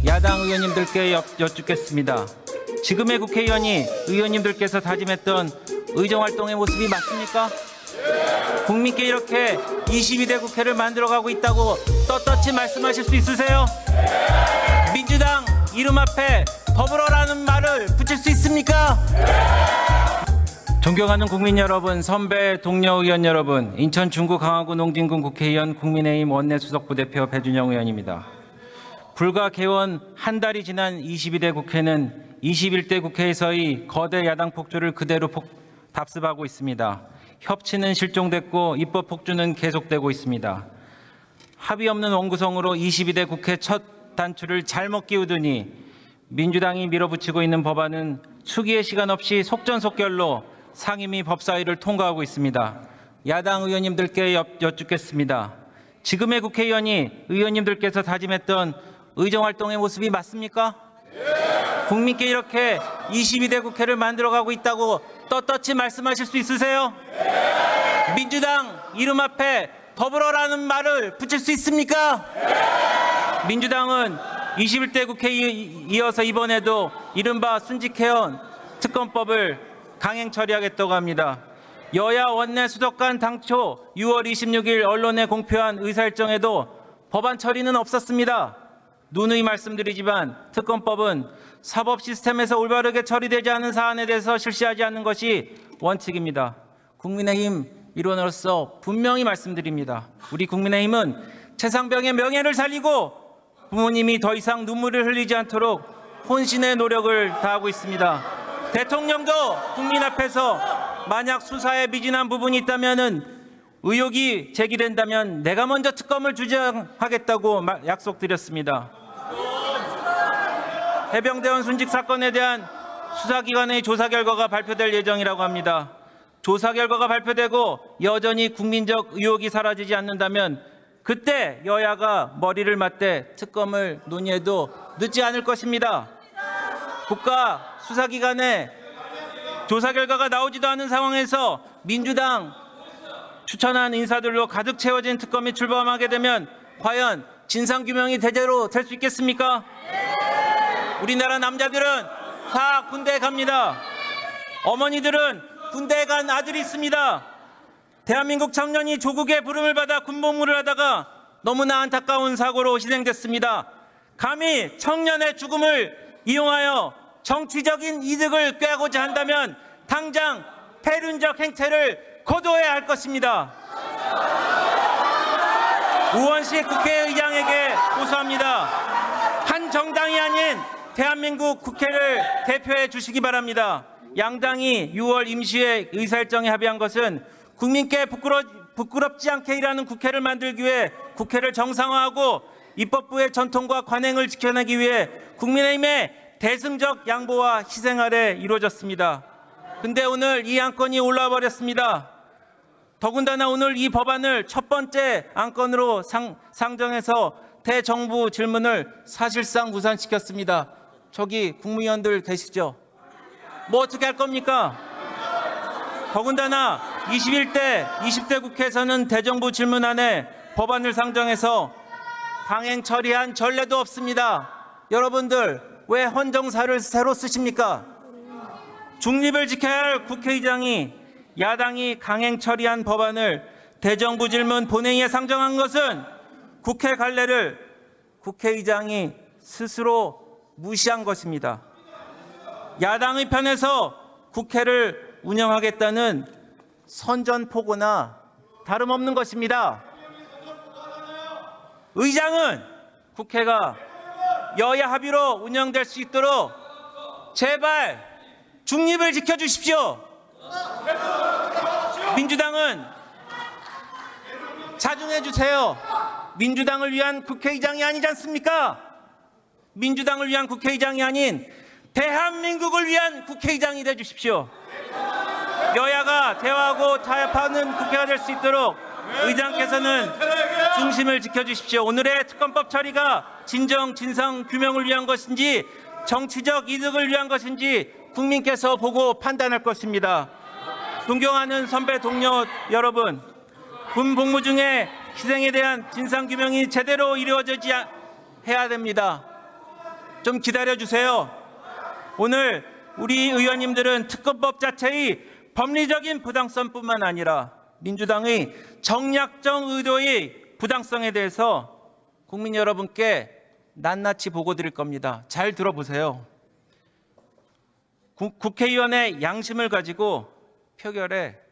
야당 의원님들께 여쭙겠습니다. 지금의 국회의원이 의원님들께서 다짐했던 의정활동의 모습이 맞습니까? 국민께 이렇게 22대 국회를 만들어가고 있다고 떳떳이 말씀하실 수 있으세요? 민주당 이름 앞에 더불어라는 말을 붙일 수 있습니까? 존경하는 국민 여러분, 선배 동료 의원 여러분, 인천 중구 강화구 농진군 국회의원 국민의힘 원내수석부대표 배준영 의원입니다. 불과 개원 한 달이 지난 22대 국회는 21대 국회에서의 거대 야당 폭주를 그대로 답습하고 있습니다. 협치는 실종됐고 입법 폭주는 계속되고 있습니다. 합의 없는 원구성으로 22대 국회 첫 단추를 잘못 끼우더니 민주당이 밀어붙이고 있는 법안은 수기의 시간 없이 속전속결로 상임위 법사위를 통과하고 있습니다. 야당 의원님들께 여쭙겠습니다. 지금의 국회의원이 의원님들께서 다짐했던 의정활동의 모습이 맞습니까? 국민께 이렇게 22대 국회를 만들어가고 있다고 떳떳이 말씀하실 수 있으세요? 민주당 이름 앞에 더불어라는 말을 붙일 수 있습니까? 민주당은 21대 국회에 이어서 이번에도 이른바 순직해온 특검법을 강행 처리하겠다고 합니다. 여야 원내 수석간 당초 6월 26일 언론에 공표한 의사일정에도 법안 처리는 없었습니다. 누누이 말씀드리지만 특검법은 사법 시스템에서 올바르게 처리되지 않은 사안에 대해서 실시하지 않는 것이 원칙입니다. 국민의힘 일원으로서 분명히 말씀드립니다. 우리 국민의힘은 최상병의 명예를 살리고 부모님이 더 이상 눈물을 흘리지 않도록 혼신의 노력을 다하고 있습니다. 대통령도 국민 앞에서 만약 수사에 미진한 부분이 있다면 의혹이 제기된다면 내가 먼저 특검을 주장하겠다고 약속드렸습니다. 해병대원 순직 사건에 대한 수사기관의 조사 결과가 발표될 예정이라고 합니다. 조사 결과가 발표되고 여전히 국민적 의혹이 사라지지 않는다면 그때 여야가 머리를 맞대 특검을 논의해도 늦지 않을 것입니다. 국가 수사기관의 조사 결과가 나오지도 않은 상황에서 민주당 추천한 인사들로 가득 채워진 특검이 출범하게 되면 과연 진상규명이 제대로 될 수 있겠습니까? 우리나라 남자들은 다 군대에 갑니다. 어머니들은 군대에 간 아들이 있습니다. 대한민국 청년이 조국의 부름을 받아 군복무를 하다가 너무나 안타까운 사고로 희생됐습니다. 감히 청년의 죽음을 이용하여 정치적인 이득을 꾀고자 한다면 당장 패륜적 행태를 거둬야 할 것입니다. 우원식 국회의장에게 고소합니다. 한 정당이 아닌 대한민국 국회를 대표해 주시기 바랍니다. 양당이 6월 임시회 의사일정에 합의한 것은 국민께 부끄럽지 않게 일하는 국회를 만들기 위해 국회를 정상화하고 입법부의 전통과 관행을 지켜내기 위해 국민의힘의 대승적 양보와 희생 아래 이루어졌습니다. 근데 오늘 이 안건이 올라와 버렸습니다. 더군다나 오늘 이 법안을 첫 번째 안건으로 상정해서 대정부 질문을 사실상 무산시켰습니다. 저기 국무위원들 계시죠? 뭐 어떻게 할 겁니까? 더군다나 21대, 20대 국회에서는 대정부 질문안에 법안을 상정해서 강행 처리한 전례도 없습니다. 여러분들 왜 헌정사를 새로 쓰십니까? 중립을 지켜야 할 국회의장이 야당이 강행 처리한 법안을 대정부 질문 본회의에 상정한 것은 국회 관례를 국회의장이 스스로 무시한 것입니다. 야당의 편에서 국회를 운영하겠다는 선전포고나 다름없는 것입니다. 의장은 국회가 여야 합의로 운영될 수 있도록 제발 중립을 지켜주십시오. 민주당은 자중해 주세요. 민주당을 위한 국회의장이 아니지 않습니까? 민주당을 위한 국회의장이 아닌 대한민국을 위한 국회의장이 돼 주십시오. 여야가 대화하고 타협하는 국회가 될 수 있도록 의장께서는 중심을 지켜주십시오. 오늘의 특검법 처리가 진정 진상 규명을 위한 것인지 정치적 이득을 위한 것인지 국민께서 보고 판단할 것입니다. 존경하는 선배 동료 여러분, 군 복무 중에 희생에 대한 진상 규명이 제대로 이루어지지 해야 됩니다. 좀 기다려주세요. 오늘 우리 의원님들은 특검법 자체의 법리적인 부당성뿐만 아니라 민주당의 정략적 의도의 부당성에 대해서 국민 여러분께 낱낱이 보고 드릴 겁니다. 잘 들어보세요. 국회의원의 양심을 가지고 표결에